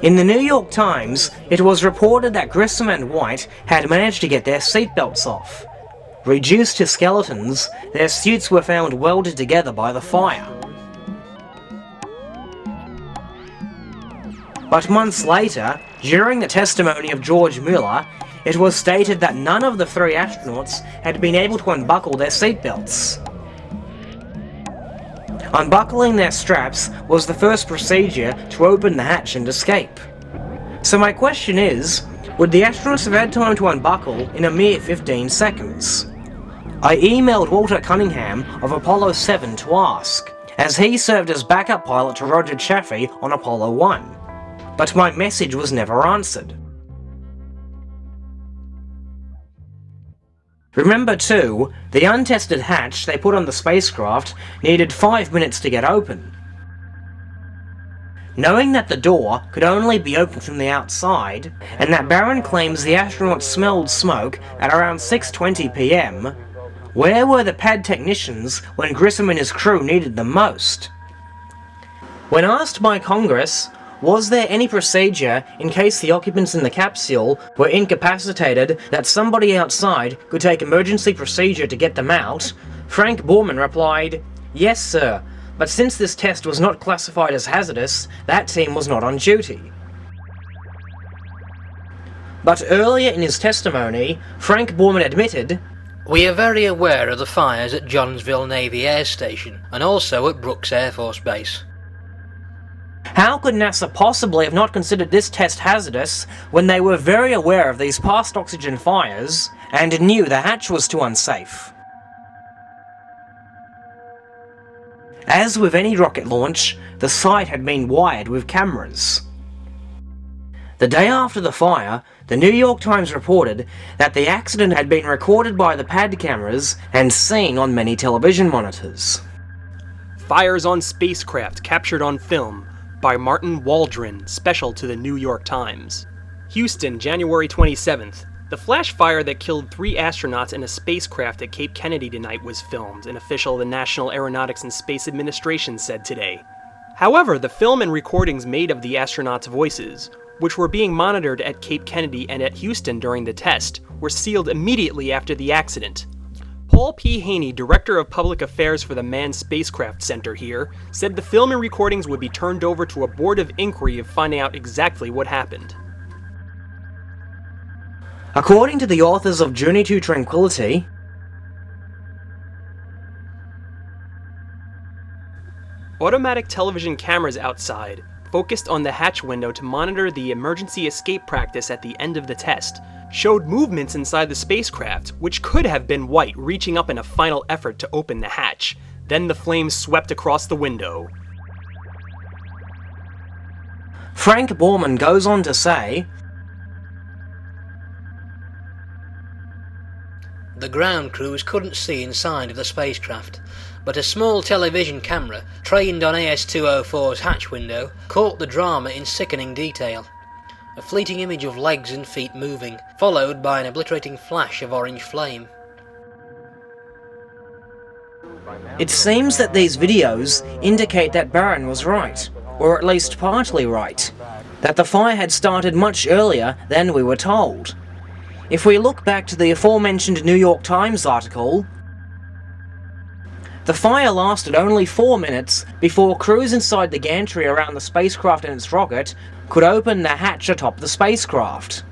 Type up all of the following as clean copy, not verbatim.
In the New York Times, it was reported that Grissom and White had managed to get their seatbelts off. Reduced to skeletons, their suits were found welded together by the fire. But months later, during the testimony of George Mueller, it was stated that none of the 3 astronauts had been able to unbuckle their seatbelts. Unbuckling their straps was the first procedure to open the hatch and escape. So my question is, would the astronauts have had time to unbuckle in a mere 15 seconds? I emailed Walter Cunningham of Apollo 7 to ask, as he served as backup pilot to Roger Chaffee on Apollo 1. But my message was never answered. Remember too, the untested hatch they put on the spacecraft needed 5 minutes to get open. Knowing that the door could only be opened from the outside, and that Barron claims the astronauts smelled smoke at around 6:20 PM, where were the pad technicians when Grissom and his crew needed them most? When asked by Congress, was there any procedure in case the occupants in the capsule were incapacitated that somebody outside could take emergency procedure to get them out, Frank Borman replied, "Yes, sir, but since this test was not classified as hazardous, that team was not on duty." But earlier in his testimony, Frank Borman admitted, "We are very aware of the fires at Johnsville Navy Air Station and also at Brooks Air Force Base." How could NASA possibly have not considered this test hazardous when they were very aware of these past oxygen fires and knew the hatch was too unsafe? As with any rocket launch, the site had been wired with cameras. The day after the fire, the New York Times reported that the accident had been recorded by the pad cameras and seen on many television monitors. Fires on spacecraft captured on film by Martin Waldron, special to the New York Times. Houston, January 27th. The flash fire that killed 3 astronauts in a spacecraft at Cape Kennedy tonight was filmed, an official of the National Aeronautics and Space Administration said today. However, the film and recordings made of the astronauts' voices, which were being monitored at Cape Kennedy and at Houston during the test, were sealed immediately after the accident. Paul P. Haney, Director of Public Affairs for the Manned Spacecraft Center here, said the film and recordings would be turned over to a board of inquiry of finding out exactly what happened. According to the authors of Journey to Tranquility, automatic television cameras outside focused on the hatch window to monitor the emergency escape practice at the end of the test, showed movements inside the spacecraft, which could have been White reaching up in a final effort to open the hatch. Then the flames swept across the window. Frank Borman goes on to say, The ground crews couldn't see inside of the spacecraft, but a small television camera, trained on AS-204's hatch window, caught the drama in sickening detail. A fleeting image of legs and feet moving, followed by an obliterating flash of orange flame. It seems that these videos indicate that Barron was right, or at least partly right, that the fire had started much earlier than we were told. If we look back to the aforementioned New York Times article, the fire lasted only 4 minutes before crews inside the gantry around the spacecraft and its rocket could open the hatch atop the spacecraft.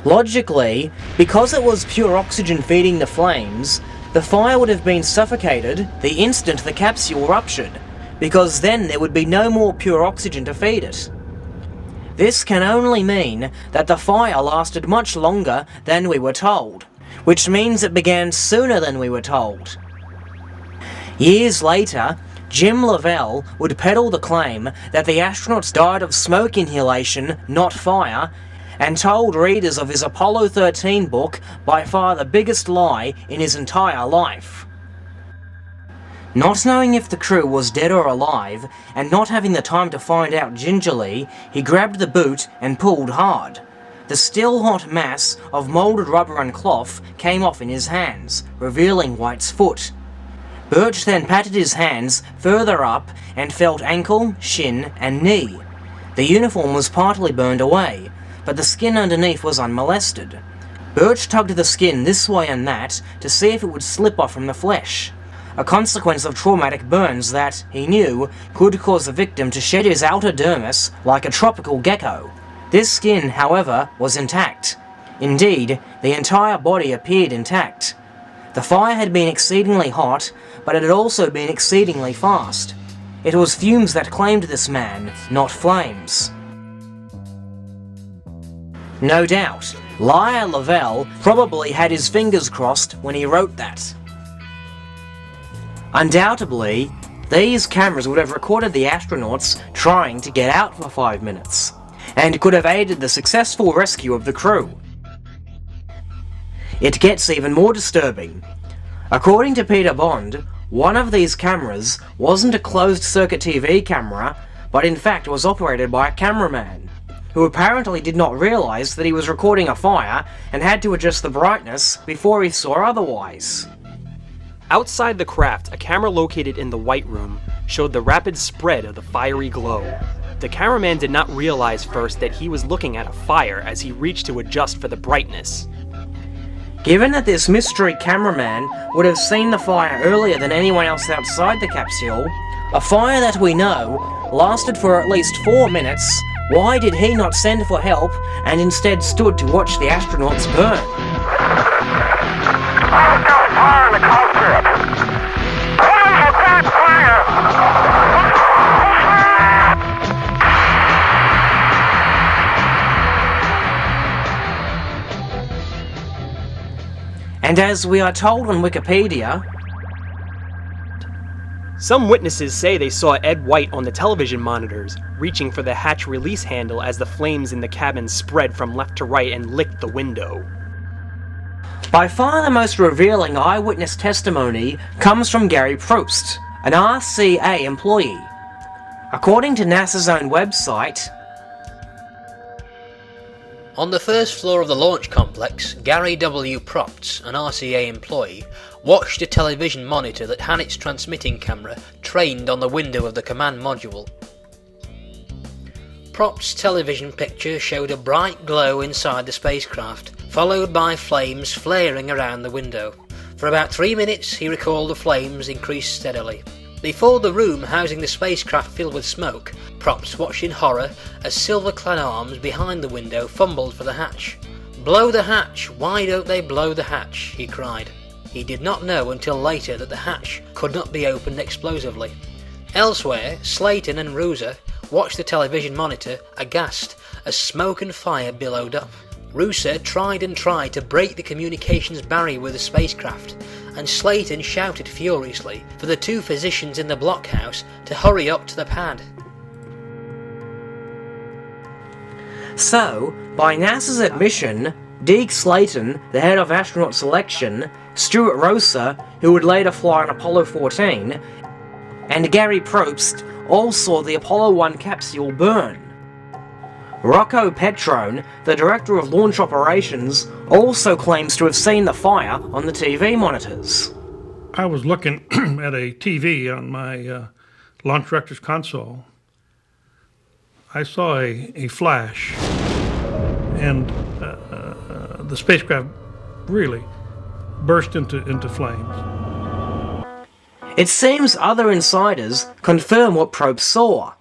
Logically, because it was pure oxygen feeding the flames, the fire would have been suffocated the instant the capsule ruptured, because then there would be no more pure oxygen to feed it. This can only mean that the fire lasted much longer than we were told, which means it began sooner than we were told. Years later, Jim Lovell would peddle the claim that the astronauts died of smoke inhalation, not fire, and told readers of his Apollo 13 book by far the biggest lie in his entire life. Not knowing if the crew was dead or alive, and not having the time to find out gingerly, he grabbed the boot and pulled hard. The still hot mass of moulded rubber and cloth came off in his hands, revealing White's foot. Birch then patted his hands further up and felt ankle, shin, and knee. The uniform was partly burned away, but the skin underneath was unmolested. Birch tugged the skin this way and that to see if it would slip off from the flesh, a consequence of traumatic burns that, he knew, could cause the victim to shed his outer dermis like a tropical gecko. This skin, however, was intact. Indeed, the entire body appeared intact. The fire had been exceedingly hot, but it had also been exceedingly fast. It was fumes that claimed this man, not flames. No doubt, Liar Lavelle probably had his fingers crossed when he wrote that. Undoubtedly, these cameras would have recorded the astronauts trying to get out for 5 minutes, and could have aided the successful rescue of the crew. It gets even more disturbing. According to Peter Bond, one of these cameras wasn't a closed-circuit TV camera, but in fact was operated by a cameraman, who apparently did not realise that he was recording a fire and had to adjust the brightness before he saw otherwise. Outside the craft, a camera located in the White Room showed the rapid spread of the fiery glow. The cameraman did not realize first that he was looking at a fire as he reached to adjust for the brightness. Given that this mystery cameraman would have seen the fire earlier than anyone else outside the capsule, a fire that we know lasted for at least 4 minutes, why did he not send for help and instead stood to watch the astronauts burn? I've got fire in the cockpit! What is that fire? And as we are told on Wikipedia, some witnesses say they saw Ed White on the television monitors, reaching for the hatch release handle as the flames in the cabin spread from left to right and licked the window. by far the most revealing eyewitness testimony comes from Gary Probst, an RCA employee. According to NASA's own website, on the first floor of the launch complex, Gary W. Probst, an RCA employee, watched a television monitor that had its transmitting camera trained on the window of the command module. Probst's television picture showed a bright glow inside the spacecraft, followed by flames flaring around the window. For about 3 minutes, he recalled the flames increased steadily. Before the room housing the spacecraft filled with smoke, Probst watched in horror as silver-clad arms behind the window fumbled for the hatch. "Blow the hatch! Why don't they blow the hatch?" he cried. He did not know until later that the hatch could not be opened explosively. Elsewhere, Slayton and Rooser watched the television monitor aghast as smoke and fire billowed up. Rooser tried to break the communications barrier with the spacecraft, and Slayton shouted furiously for the two physicians in the blockhouse to hurry up to the pad. so, by NASA's admission, Deke Slayton, the head of astronaut selection, Stuart Rooser, who would later fly on Apollo 14, and Gary Probst all saw the Apollo 1 capsule burn. Rocco Petrone, the director of launch operations, also claims to have seen the fire on the TV monitors. I was looking at a TV on my launch director's console. I saw a flash, and the spacecraft really burst into flames. It seems other insiders confirm what Probst saw.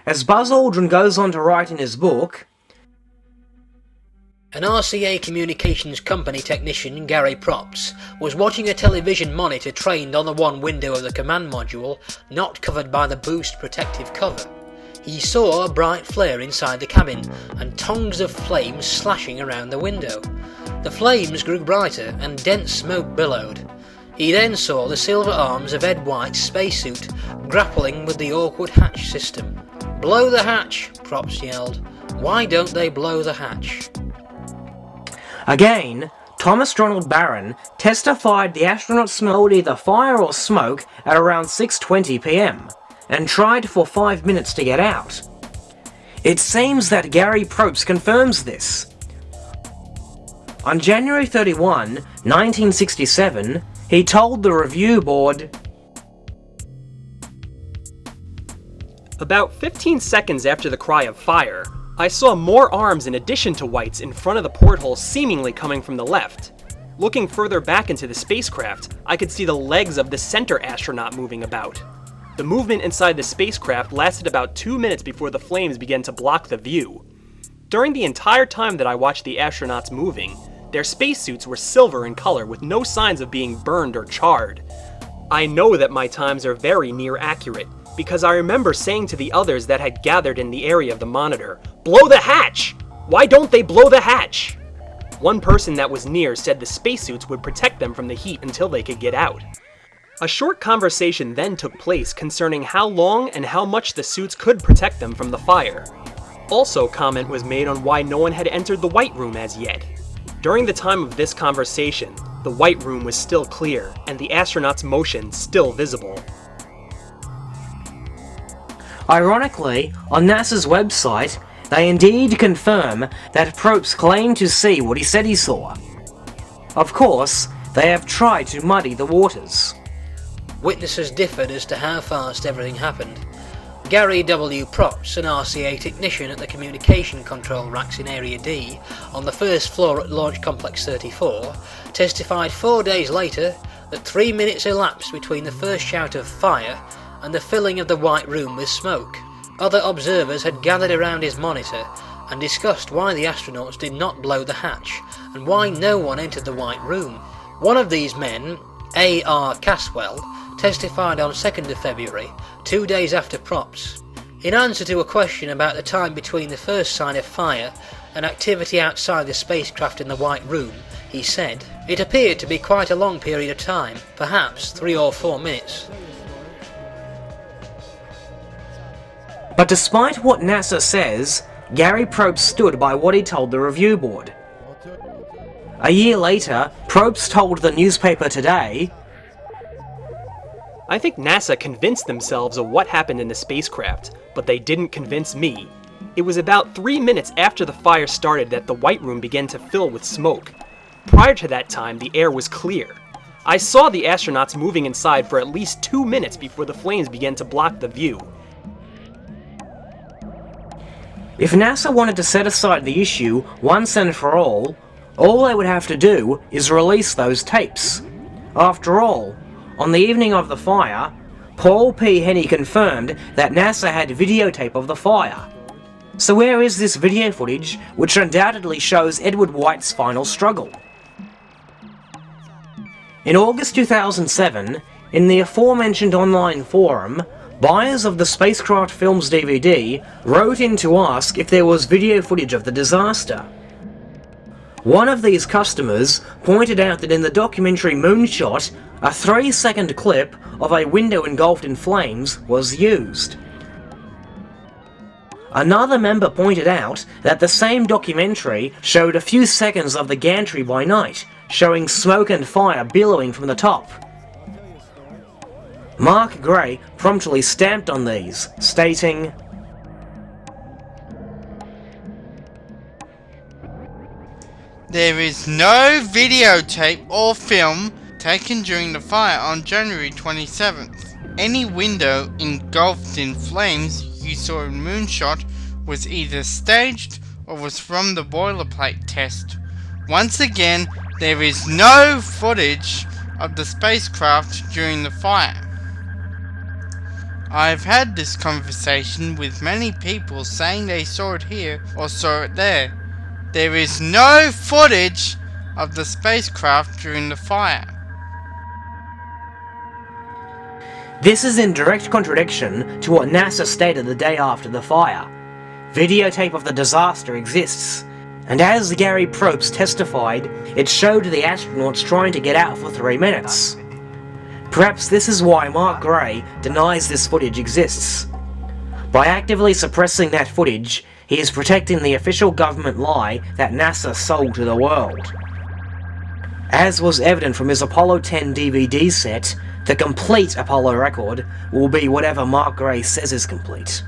As Buzz Aldrin goes on to write in his book, an RCA communications company technician, Gary Probst, was watching a television monitor trained on the one window of the command module not covered by the boost protective cover. He saw a bright flare inside the cabin and tongues of flames slashing around the window. The flames grew brighter and dense smoke billowed. He then saw the silver arms of Ed White's spacesuit grappling with the awkward hatch system. "Blow the hatch!" Probst yelled. "Why don't they blow the hatch?" again, Thomas Ronald Barron testified the astronauts smelled either fire or smoke at around 6:20 p.m. and tried for 5 minutes to get out. It seems that Gary Probst confirms this. On January 31, 1967, he told the review board, About 15 seconds after the cry of fire, I saw more arms in addition to White's in front of the porthole seemingly coming from the left. Looking further back into the spacecraft, I could see the legs of the center astronaut moving about. The movement inside the spacecraft lasted about 2 minutes before the flames began to block the view. During the entire time that I watched the astronauts moving, their spacesuits were silver in color with no signs of being burned or charred. I know that my times are very near accurate, because I remember saying to the others that had gathered in the area of the monitor, "Blow the hatch! Why don't they blow the hatch?" One person that was near said the spacesuits would protect them from the heat until they could get out. A short conversation then took place concerning how long and how much the suits could protect them from the fire. Also, comment was made on why no one had entered the White Room as yet. During the time of this conversation, the White Room was still clear, and the astronauts' motion still visible. Ironically, on NASA's website, they indeed confirm that Probst claimed to see what he said he saw. Of course, they have tried to muddy the waters. Witnesses differed as to how fast everything happened. Gary W. Probst, an RCA technician at the communication control racks in Area D on the first floor at Launch Complex 34, testified 4 days later that 3 minutes elapsed between the first shout of fire and the filling of the White Room with smoke. Other observers had gathered around his monitor and discussed why the astronauts did not blow the hatch and why no one entered the White Room. One of these men, A.R. Caswell, testified on 2nd of February, 2 days after Probst. In answer to a question about the time between the first sign of fire and activity outside the spacecraft in the White Room, he said, "It appeared to be quite a long period of time, perhaps 3 or 4 minutes. But despite what NASA says, Gary Probst stood by what he told the review board. A year later, Probst told the newspaper Today, I think NASA convinced themselves of what happened in the spacecraft, but they didn't convince me. It was about 3 minutes after the fire started that the White Room began to fill with smoke. Prior to that time, the air was clear. I saw the astronauts moving inside for at least 2 minutes before the flames began to block the view. if NASA wanted to set aside the issue once and for all they would have to do is release those tapes. After all, on the evening of the fire, Paul P. Henny confirmed that NASA had videotape of the fire. So where is this video footage which undoubtedly shows Edward White's final struggle? In August 2007, in the aforementioned online forum, buyers of the Spacecraft Films DVD wrote in to ask if there was video footage of the disaster. One of these customers pointed out that in the documentary Moonshot, a 3-second clip of a window engulfed in flames was used. Another member pointed out that the same documentary showed a few seconds of the gantry by night, showing smoke and fire billowing from the top. Mark Gray promptly stamped on these, stating, "There is no videotape or film taken during the fire on January 27th. Any window engulfed in flames you saw in Moonshot was either staged or was from the boilerplate test. Once again, there is no footage of the spacecraft during the fire. I've had this conversation with many people saying they saw it here or saw it there. There is no footage of the spacecraft during the fire." This is in direct contradiction to what NASA stated the day after the fire. Videotape of the disaster exists, and as Gary Probst testified, it showed the astronauts trying to get out for 3 minutes. Perhaps this is why Mark Gray denies this footage exists. By actively suppressing that footage, he is protecting the official government lie that NASA sold to the world. As was evident from his Apollo 10 DVD set, the complete Apollo record will be whatever Mark Gray says is complete.